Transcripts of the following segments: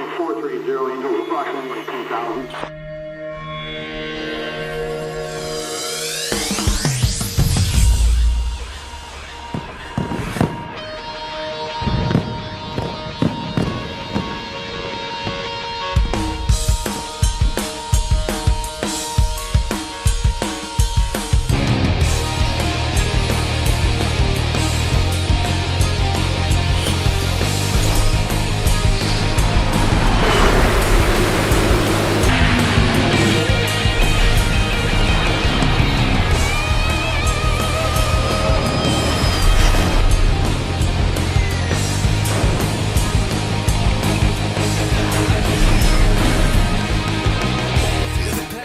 430, angels approximately 10,000.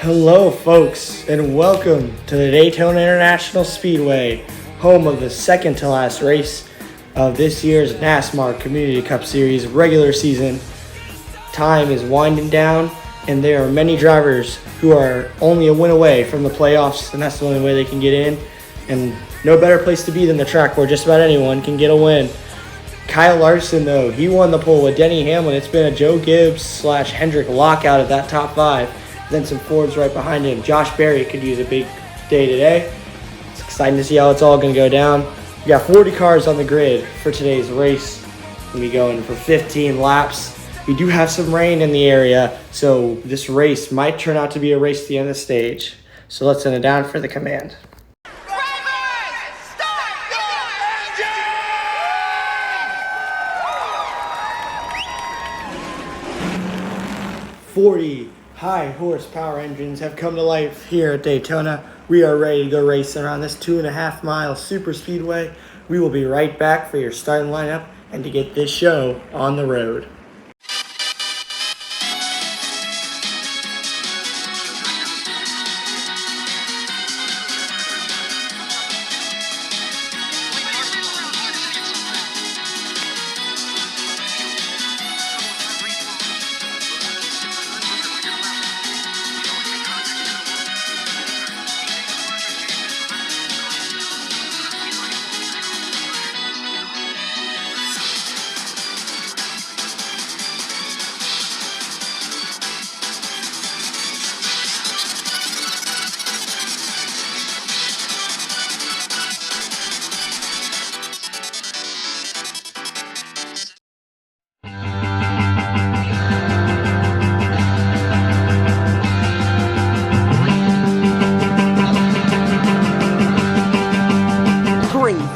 Hello folks, and welcome to the Daytona International Speedway, home of the second to last race of this year's NASMAR Community Cup Series regular season. Time is winding down, and there are many drivers who are only a win away from the playoffs, and that's the only way they can get in. And no better place to be than the track where just about anyone can get a win. Kyle Larson, though, he won the pole with Denny Hamlin. It's been a Joe Gibbs / Hendrick lockout at that top five. Then some Fords right behind him. Josh Berry could use a big day today. It's exciting to see how it's all going to go down. We got 40 cars on the grid for today's race. We'll be going for 15 laps. We do have some rain in the area, so this race might turn out to be a race at the end of the stage. So let's send it down for the command. 40 high horsepower engines have come to life here at Daytona. We are ready to go racing around this 2.5 mile super speedway. We will be right back for your starting lineup and to get this show on the road.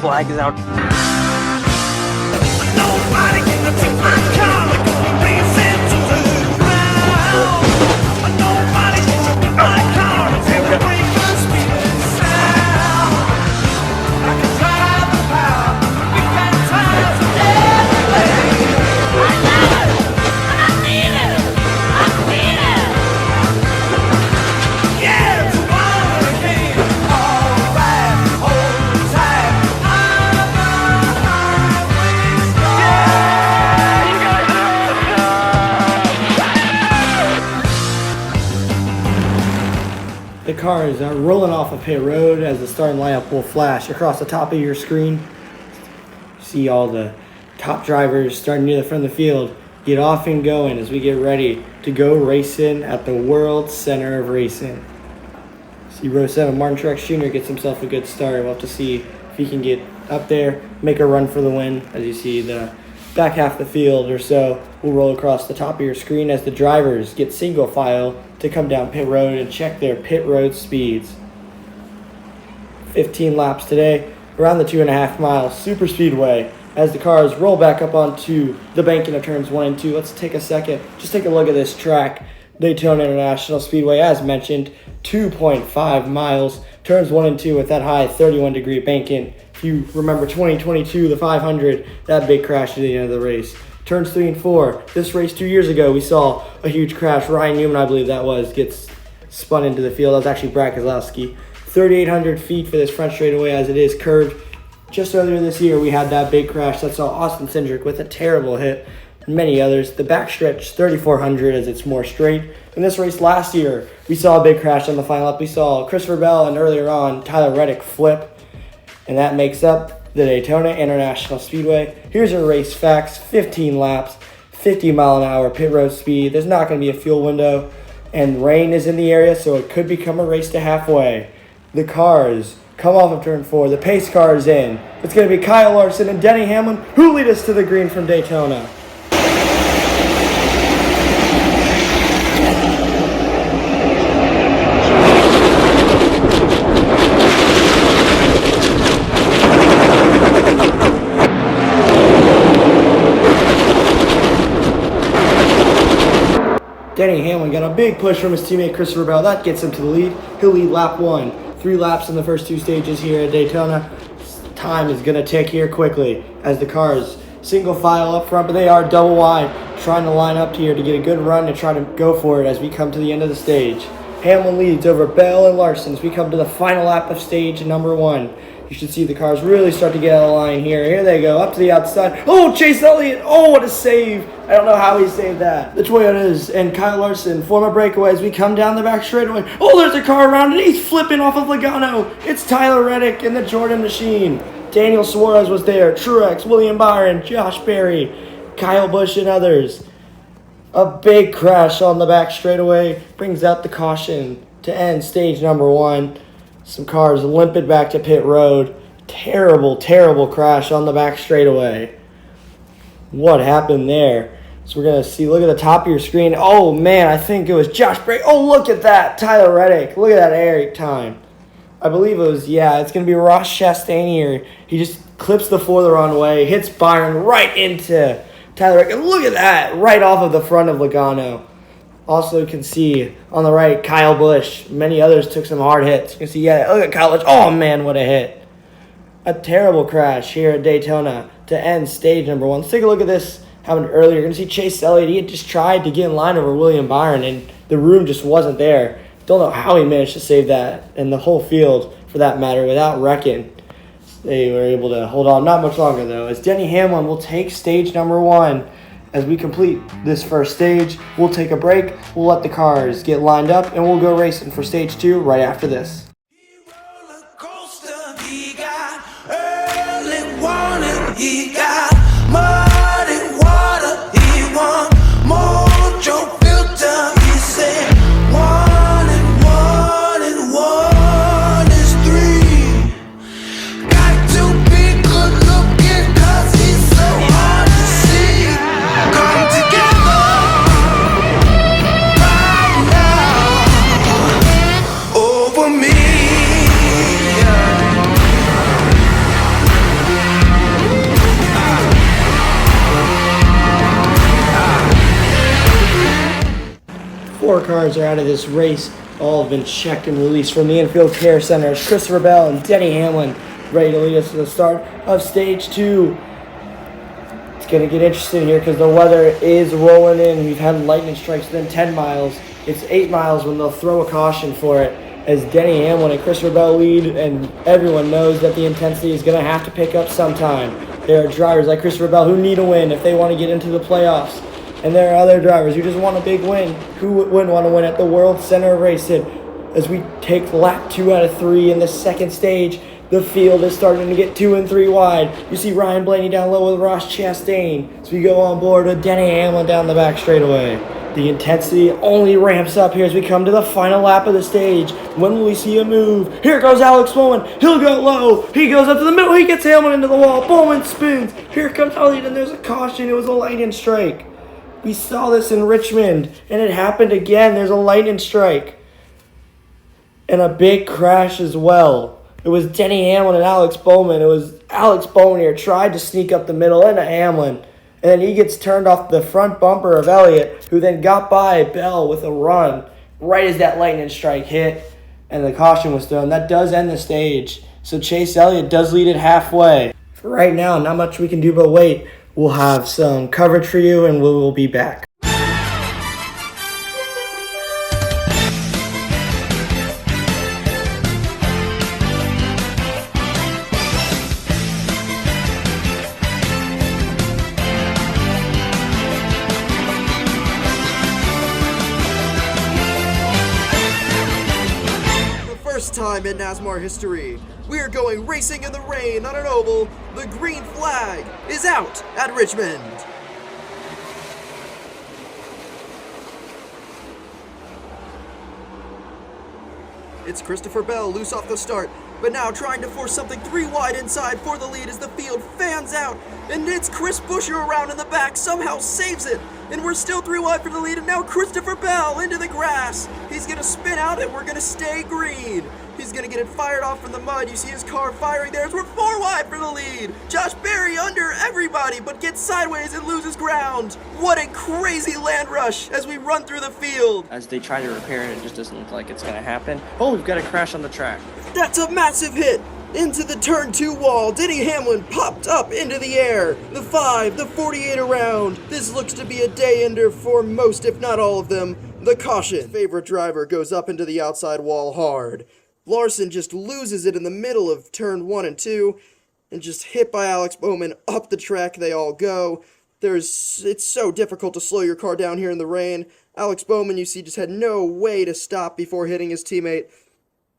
Flag is out. Nobody can take my car. Race into the ground. Nobody can take my car. Break the speed and sound. I can drive the power. We got tires of everything. I love it. I need it. I need it. Yeah, it's one again. All right, hold tight. The cars are rolling off of pit road as the starting lineup will flash across the top of your screen. See all the top drivers starting near the front of the field get off and going as we get ready to go racing at the World Center of Racing. See row 7, Martin Truex Jr. gets himself a good start. We'll have to see if he can get up there, make a run for the win. As you see, the back half of the field or so will roll across the top of your screen as the drivers get single file to come down pit road and check their pit road speeds. 15 laps today around the 2.5 mile super speedway as the cars roll back up onto the banking of turns 1 and 2. Let's take a second, just take a look at this track. Daytona International Speedway, as mentioned, 2.5 miles, turns 1 and 2 with that high 31-degree banking. If you remember 2022, the 500, that big crash at the end of the race. Turns 3 and 4. This race 2 years ago, we saw a huge crash. Ryan Newman, I believe that was, gets spun into the field. That was actually Brad Keselowski. 3,800 feet for this front straightaway as it is curved. Just earlier this year, we had that big crash that saw Austin Cindric with a terrible hit. And many others. The backstretch, 3,400 as it's more straight. In this race last year, we saw a big crash on the final lap. We saw Christopher Bell and earlier on Tyler Reddick flip. And that makes up the Daytona International Speedway. Here's your race facts. 15 laps, 50-mile-an-hour pit road speed. There's not going to be a fuel window, and rain is in the area, so it could become a race to halfway. The cars come off of turn 4. The pace car is in. It's going to be Kyle Larson and Denny Hamlin who lead us to the green from Daytona. Denny Hamlin got a big push from his teammate Christopher Bell. That gets him to the lead. He'll lead lap 1. 3 laps in the first 2 stages here at Daytona. Time is going to tick here quickly as the cars single file up front, but they are double wide, trying to line up here to get a good run to try to go for it as we come to the end of the stage. Hamlin leads over Bell and Larson as we come to the final lap of stage number 1. You should see the cars really start to get out of line here. Here they go, up to the outside. Oh, Chase Elliott. Oh, what a save. I don't know how he saved that. The Toyotas and Kyle Larson form a breakaway as we come down the back straightaway. Oh, there's a car around and he's flipping off of Logano. It's Tyler Reddick and the Jordan Machine. Daniel Suarez was there. Truex, William Byron, Josh Berry, Kyle Busch, and others. A big crash on the back straightaway brings out the caution to end stage number 1. Some cars limping back to pit road. Terrible, terrible crash on the back straightaway. What happened there? So we're going to see, look at the top of your screen. Oh, man, I think it was Josh Berry. Oh, look at that. Tyler Reddick. Look at that air time. I believe it was, it's going to be Ross Chastain here. He just clips the 4 the wrong way, hits Byron right into Tyler Reddick. And look at that, right off of the front of Logano. Also, you can see on the right, Kyle Busch. Many others took some hard hits. You can see, look at Kyle Busch. Oh, man, what a hit. A terrible crash here at Daytona to end stage number 1. Let's take a look at this happened earlier. You're going to see Chase Elliott. He had just tried to get in line over William Byron, and the room just wasn't there. Don't know how he managed to save that, and the whole field, for that matter, without wrecking. They were able to hold on not much longer, though, as Denny Hamlin will take stage number 1. As we complete this first stage, we'll take a break, we'll let the cars get lined up, and we'll go racing for stage 2 right after this. He got mud and water, he want mojo filter, he said 1 and 1 is 3. Got to be good looking cause he's so hard to see. Come together right now over me. 4 cars are out of this race. All have been checked and released from the infield care centers. Christopher Bell and Denny Hamlin ready to lead us to the start of stage 2. It's going to get interesting here because the weather is rolling in. We've had lightning strikes within 10 miles. It's 8 miles when they'll throw a caution for it as Denny Hamlin and Christopher Bell lead, and everyone knows that the intensity is going to have to pick up sometime. There are drivers like Christopher Bell who need a win if they want to get into the playoffs. And there are other drivers who just want a big win. Who wouldn't want to win at the World Center of Racing? As we take lap 2 out of 3 in the second stage, the field is starting to get 2 and 3 wide. You see Ryan Blaney down low with Ross Chastain. So we go on board with Denny Hamlin down the back straightaway. The intensity only ramps up here as we come to the final lap of the stage. When will we see a move? Here goes Alex Bowman. He'll go low. He goes up to the middle. He gets Hamlin into the wall. Bowman spins. Here comes Elliott, and there's a caution. It was a lightning strike. We saw this in Richmond, and it happened again. There's a lightning strike. And a big crash as well. It was Denny Hamlin and Alex Bowman. It was Alex Bowman here, tried to sneak up the middle into Hamlin. And then he gets turned off the front bumper of Elliott, who then got by Bell with a run right as that lightning strike hit and the caution was thrown. That does end the stage. So Chase Elliott does lead it halfway. For right now, not much we can do but wait. We'll have some coverage for you, and we will be back. First time in NASMAR history, we are going racing in the rain on an oval. The green flag is out at Richmond. It's Christopher Bell loose off the start, but now trying to force something 3 wide inside for the lead as the field fans out. And it's Chris Buescher around in the back, somehow saves it. And we're still 3 wide for the lead, and now Christopher Bell into the grass. He's gonna spin out and we're gonna stay green. He's gonna get it fired off from the mud. You see his car firing there as we're 4 wide for the lead. Josh Berry under everybody, but gets sideways and loses ground. What a crazy land rush as we run through the field. As they try to repair it, it just doesn't look like it's gonna happen. Oh, we've got a crash on the track. That's a massive hit. Into the turn 2 wall, Denny Hamlin popped up into the air. The 5, the 48 around. This looks to be a day ender for most, if not all of them. The caution. Favorite driver goes up into the outside wall hard. Larson just loses it in the middle of turn 1 and 2, and just hit by Alex Bowman. Up the track they all go. It's so difficult to slow your car down here in the rain. Alex Bowman, you see, just had no way to stop before hitting his teammate.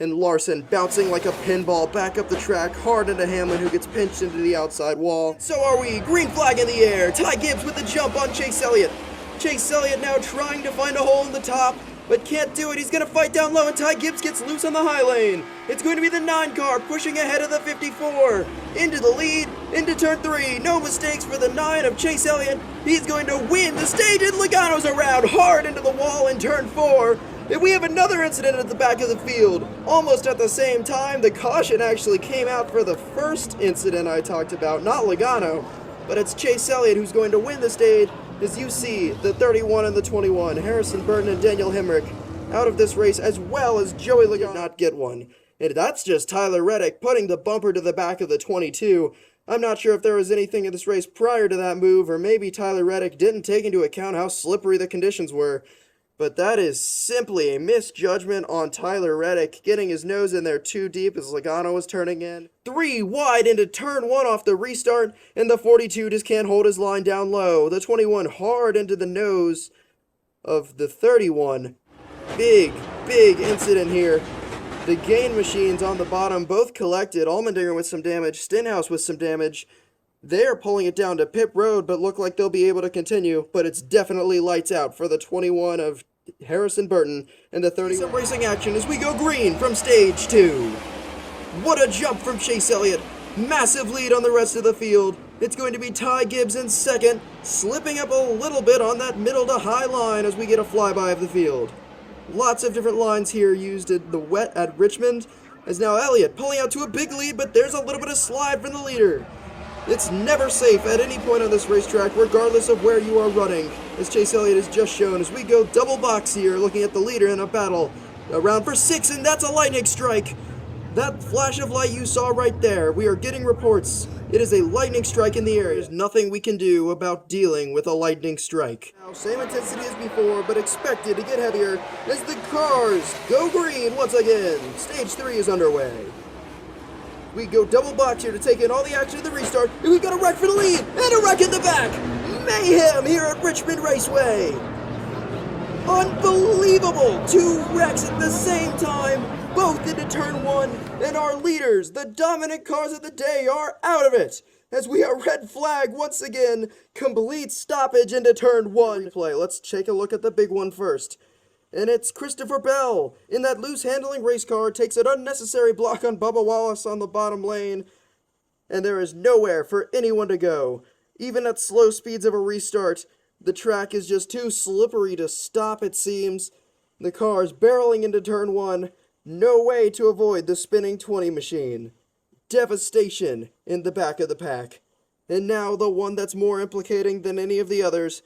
And Larson bouncing like a pinball back up the track, hard into Hamlin, who gets pinched into the outside wall. So are we. Green flag in the air. Ty Gibbs with the jump on Chase Elliott. Chase Elliott now trying to find a hole in the top, but can't do it. He's going to fight down low, and Ty Gibbs gets loose on the high lane. It's going to be the 9 car pushing ahead of the 54. Into the lead, into turn 3. No mistakes for the 9 of Chase Elliott. He's going to win the stage, and Logano's around hard into the wall in turn 4. And we have another incident at the back of the field. Almost at the same time, the caution actually came out for the first incident I talked about, not Logano, but it's Chase Elliott who's going to win the stage. As you see, the 31 and the 21, Harrison Burton and Daniel Hemrick, out of this race, as well as Joey Logano did not get one. And that's just Tyler Reddick putting the bumper to the back of the 22. I'm not sure if there was anything in this race prior to that move, or maybe Tyler Reddick didn't take into account how slippery the conditions were. But that is simply a misjudgment on Tyler Reddick, getting his nose in there too deep as Logano was turning in. 3 wide into turn 1 off the restart, and the 42 just can't hold his line down low. The 21 hard into the nose of the 31. Big incident here. The gain machines on the bottom both collected. Allmendinger with some damage, Stenhouse with some damage. They're pulling it down to pit road, but look like they'll be able to continue. But it's definitely lights out for the 21 of Harrison Burton and the 30. Some racing action as we go green from stage 2. What a jump from Chase Elliott. Massive lead on the rest of the field. It's going to be Ty Gibbs in second, slipping up a little bit on that middle to high line as we get a flyby of the field. Lots of different lines here used in the wet at Richmond. As now Elliott pulling out to a big lead, but there's a little bit of slide from the leader. It's never safe at any point on this racetrack, regardless of where you are running, as Chase Elliott has just shown, as we go double box here, looking at the leader in a battle. Around for 6, and that's a lightning strike. That flash of light you saw right there, we are getting reports. It is a lightning strike in the air. There's nothing we can do about dealing with a lightning strike. Now, same intensity as before, but expected to get heavier as the cars go green once again. Stage 3 is underway. We go double box here to take in all the action of the restart, and we've got a wreck for the lead, and a wreck in the back! Mayhem here at Richmond Raceway! Unbelievable! 2 wrecks at the same time, both into turn 1, and our leaders, the dominant cars of the day, are out of it! As we are red flag once again, complete stoppage into turn 1. Let's take a look at the big one first. And it's Christopher Bell in that loose handling race car, takes an unnecessary block on Bubba Wallace on the bottom lane, and there is nowhere for anyone to go. Even at slow speeds of a restart, the track is just too slippery to stop, it seems. The car is barreling into turn 1, no way to avoid the spinning 20 machine. Devastation in the back of the pack. And now the one that's more implicating than any of the others.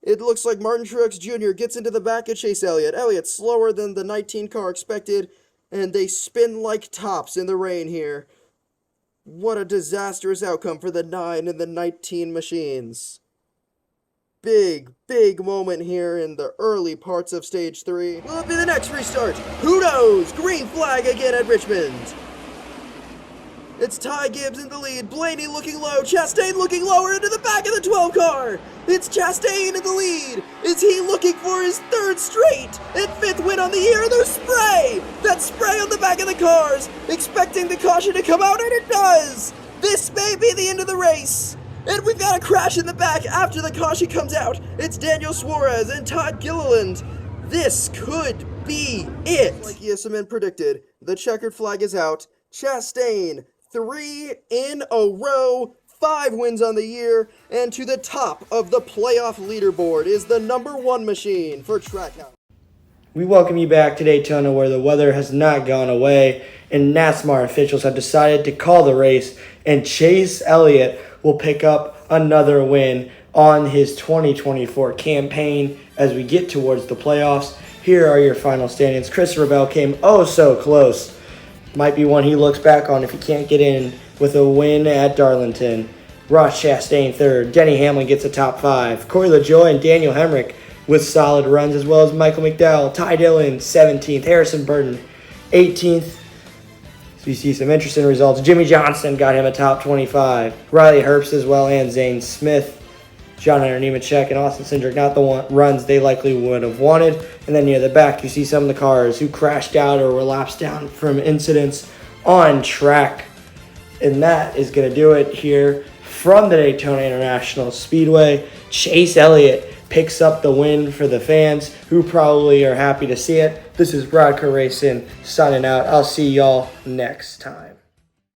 It looks like Martin Truex Jr. gets into the back of Chase Elliott. Elliott's slower than the 19 car expected, and they spin like tops in the rain here. What a disastrous outcome for the 9 and the 19 machines. Big moment here in the early parts of stage 3. Will it be the next restart? Who knows? Green flag again at Richmond. It's Ty Gibbs in the lead, Blaney looking low, Chastain looking lower into the back of the 12 car. It's Chastain in the lead. Is he looking for his 3rd straight and 5th win on the year? The spray! That spray on the back of the cars, expecting the caution to come out, and it does! This may be the end of the race. And we've got a crash in the back after the caution comes out. It's Daniel Suarez and Todd Gilliland. This could be it. Like ESMN predicted, the checkered flag is out. Chastain, 3 in a row, 5 wins on the year, and to the top of the playoff leaderboard is the #1 machine for Trackhouse. We welcome you back to Daytona, where the weather has not gone away, and NASMAR officials have decided to call the race, and Chase Elliott will pick up another win on his 2024 campaign as we get towards the playoffs. Here are your final standings. Christopher Bell came oh so close. Might be one he looks back on if he can't get in with a win at Darlington. Ross Chastain third. Denny Hamlin gets a top 5. Corey LaJoie and Daniel Hemrick with solid runs, as well as Michael McDowell. Ty Dillon 17th. Harrison Burton 18th. So you see some interesting results. Jimmy Johnson got him a top 25. Riley Herbst as well, and Zane Smith. John Hunter Nemechek and Austin Cindric, not the runs they likely would have wanted. And then near the back, you see some of the cars who crashed out or were lapsed down from incidents on track. And that is going to do it here from the Daytona International Speedway. Chase Elliott picks up the win for the fans, who probably are happy to see it. This is Brodco Racing signing out. I'll see y'all next time.